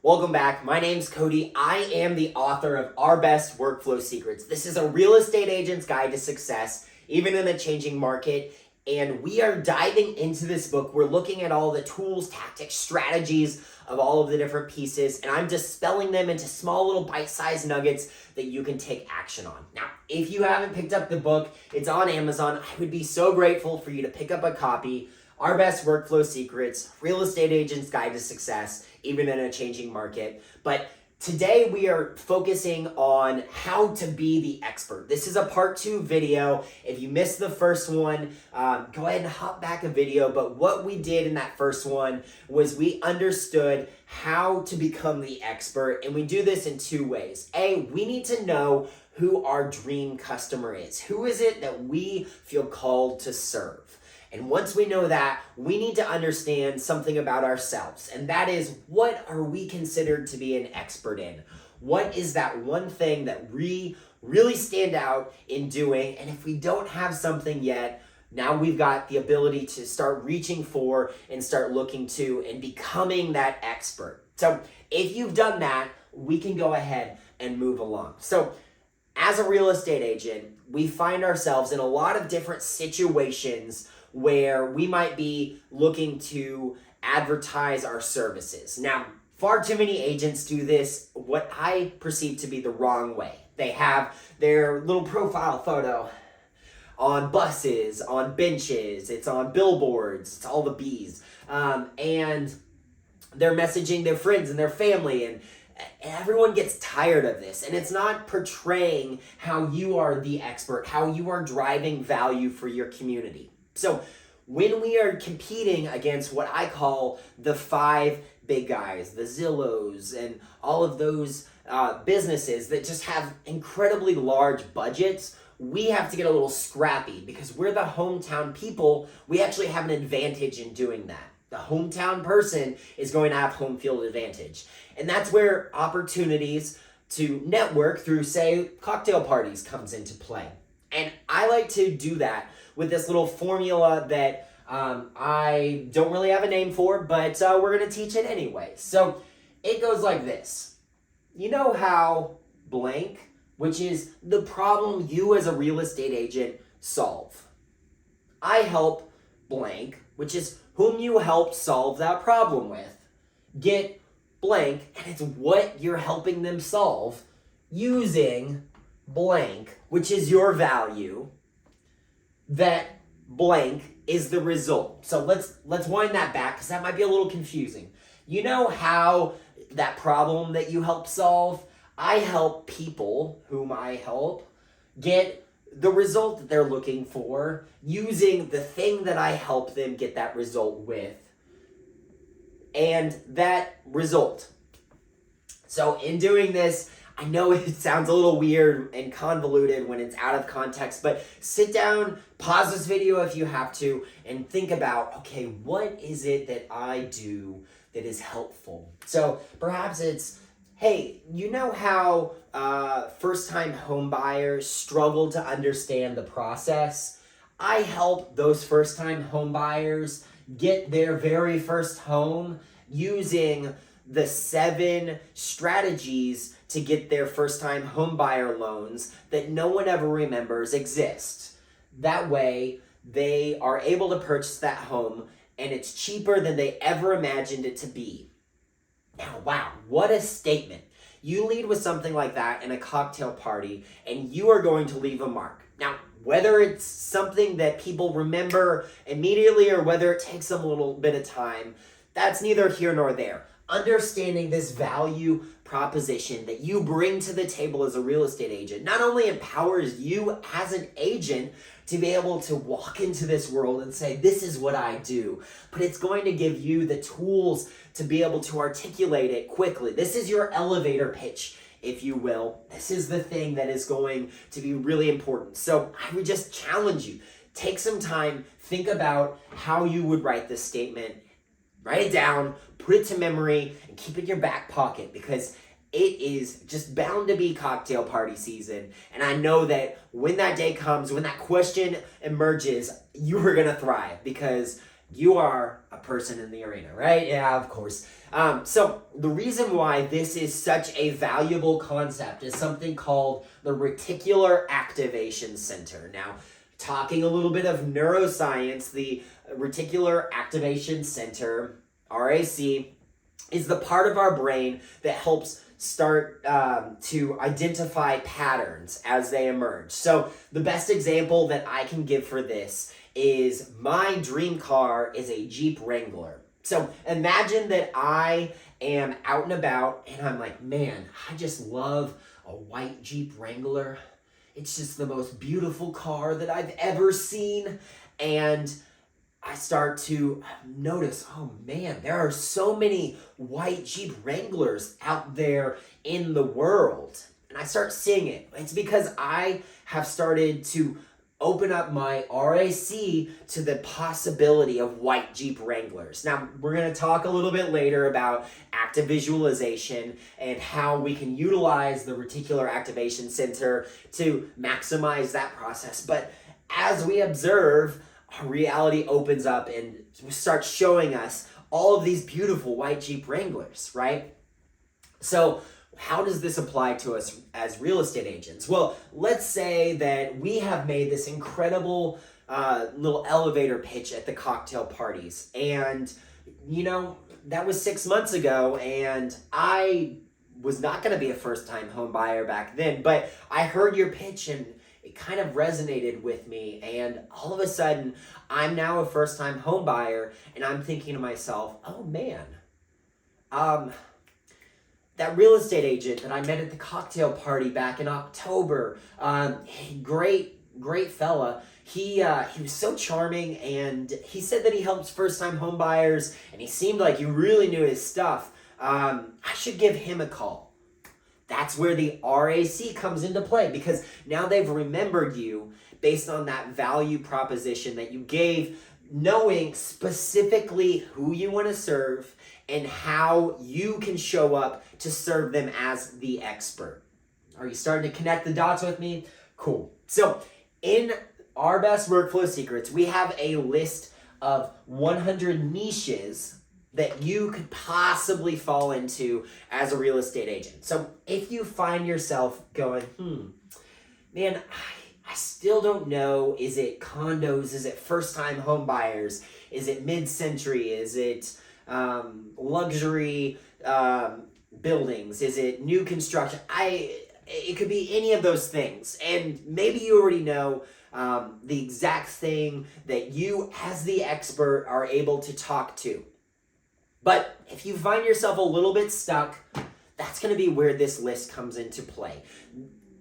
Welcome back. My name's Cody. I am the author of Our Best Workflow Secrets. This is a real estate agent's guide to success, even in a changing market. And we are diving into this book. We're looking at all the tools, tactics, strategies of all of the different pieces, and I'm dispelling them into small little bite-sized nuggets that you can take action on. Now, if you haven't picked up the book, it's on Amazon. I would be so grateful for you to pick up a copy. Our Best Workflow Secrets, Real Estate Agent's Guide to Success, even in a changing market. But today we are focusing on how to be the expert. This is a part 2 video. If you missed the first one, go ahead and hop back a video. But what we did in that first one was we understood how to become the expert. And we do this in 2 ways. A, we need to know who our dream customer is. Who is it that we feel called to serve? And once we know that, we need to understand something about ourselves. And that is, what are we considered to be an expert in? What is that one thing that we really stand out in doing? And if we don't have something yet, now we've got the ability to start reaching for and start looking to and becoming that expert. So if you've done that, we can go ahead and move along. So as a real estate agent, we find ourselves in a lot of different situations where we might be looking to advertise our services. Now, far too many agents do this what I perceive to be the wrong way. They have their little profile photo on buses, on benches, it's on billboards, it's all the B's. And they're messaging their friends and their family, and everyone gets tired of this. And it's not portraying how you are the expert, how you are driving value for your community. So when we are competing against what I call the 5 big guys, the Zillows, and all of those businesses that just have incredibly large budgets, we have to get a little scrappy because we're the hometown people. We actually have an advantage in doing that. The hometown person is going to have home field advantage. And that's where opportunities to network through, say, cocktail parties comes into play. And I like to do that with this little formula that I don't really have a name for, but we're going to teach it anyway. So it goes like this. You know how blank, which is the problem you as a real estate agent solve. I help blank, which is whom you help solve that problem with, get blank, and it's what you're helping them solve using blank, which is your value, that blank is the result. So let's wind that back because that might be a little confusing. You know how that problem that you help solve, I help people whom I help get the result that they're looking for using the thing that I help them get that result with. And that result. So in doing this, I know it sounds a little weird and convoluted when it's out of context, but sit down, pause this video if you have to, and think about, okay, what is it that I do that is helpful? So perhaps it's, hey, you know how first-time home buyers struggle to understand the process? I help those first-time home buyers get their very first home using the 7 strategies to get their first-time home buyer loans that no one ever remembers exist. That way, they are able to purchase that home, and it's cheaper than they ever imagined it to be. Now, wow, what a statement. You lead with something like that in a cocktail party, and you are going to leave a mark. Now, whether it's something that people remember immediately or whether it takes them a little bit of time, that's neither here nor there. Understanding this value proposition that you bring to the table as a real estate agent not only empowers you as an agent to be able to walk into this world and say, this is what I do, but it's going to give you the tools to be able to articulate it quickly. This is your elevator pitch, if you will. This is the thing that is going to be really important. So I would just challenge you, take some time, think about how you would write this statement. Write it down, put it to memory, and keep it in your back pocket because it is just bound to be cocktail party season. And I know that when that day comes, when that question emerges, you are going to thrive because You are a person in the arena, right? Yeah, of course. So the reason why this is such a valuable concept is something called the Reticular Activation Center. Now, talking a little bit of neuroscience, the Reticular Activation Center, RAC, is the part of our brain that helps start to identify patterns as they emerge. So the best example that I can give for this is my dream car is a Jeep Wrangler. So imagine that I am out and about and I'm like, man, I just love a white Jeep Wrangler. It's just the most beautiful car that I've ever seen. And I start to notice, oh man, there are so many white Jeep Wranglers out there in the world. And I start seeing it. It's because I have started to open up my RAC to the possibility of white Jeep Wranglers. Now, we're going to talk a little bit later about active visualization and how we can utilize the Reticular Activation Center to maximize that process. But as we observe, our reality opens up and starts showing us all of these beautiful white Jeep Wranglers, right? So how does this apply to us as real estate agents? Well, let's say that we have made this incredible little elevator pitch at the cocktail parties. And, that was 6 months ago, and I was not going to be a first-time home buyer back then, but I heard your pitch and it kind of resonated with me, and all of a sudden, I'm now a first-time home buyer, and I'm thinking to myself, oh man, that real estate agent that I met at the cocktail party back in October, great fella. He was so charming, and he said that he helps first-time home buyers, and he seemed like he really knew his stuff. I should give him a call. That's where the RAC comes into play, because now they've remembered you based on that value proposition that you gave, knowing specifically who you want to serve and how you can show up to serve them as the expert. Are you starting to connect the dots with me? Cool. So in our best workflow secrets, we have a list of 100 niches that you could possibly fall into as a real estate agent. So if you find yourself going, man, I still don't know, is it condos, is it first-time home buyers, is it mid-century, is it luxury buildings, is it new construction? It could be any of those things, and maybe you already know the exact thing that you as the expert are able to talk to. But if you find yourself a little bit stuck, that's going to be where this list comes into play.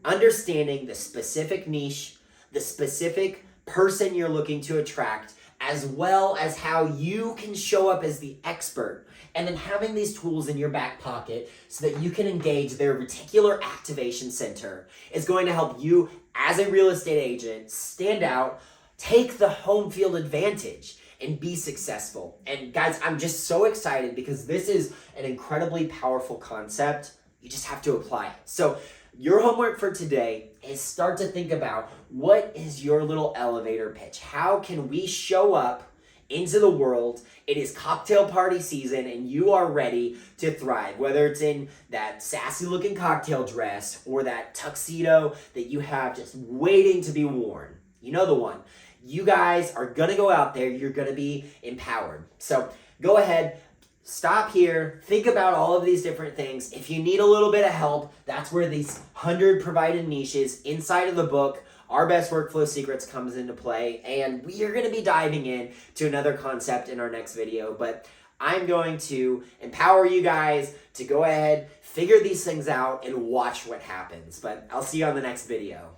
Understanding the specific niche, the specific person you're looking to attract, as well as how you can show up as the expert, and then having these tools in your back pocket so that you can engage their Reticular Activation Center is going to help you as a real estate agent stand out, take the home field advantage, and be successful. And guys, I'm just so excited because this is an incredibly powerful concept. You just have to apply it. So your homework for today is start to think about, what is your little elevator pitch? How can we show up into the world? It is cocktail party season and you are ready to thrive, whether it's in that sassy looking cocktail dress or that tuxedo that you have just waiting to be worn. You know the one. You guys are going to go out there. You're going to be empowered. So go ahead, stop here, think about all of these different things. If you need a little bit of help, that's where these 100 provided niches inside of the book, Our Best Workflow Secrets, comes into play. And we are going to be diving in to another concept in our next video. But I'm going to empower you guys to go ahead, figure these things out, and watch what happens. But I'll see you on the next video.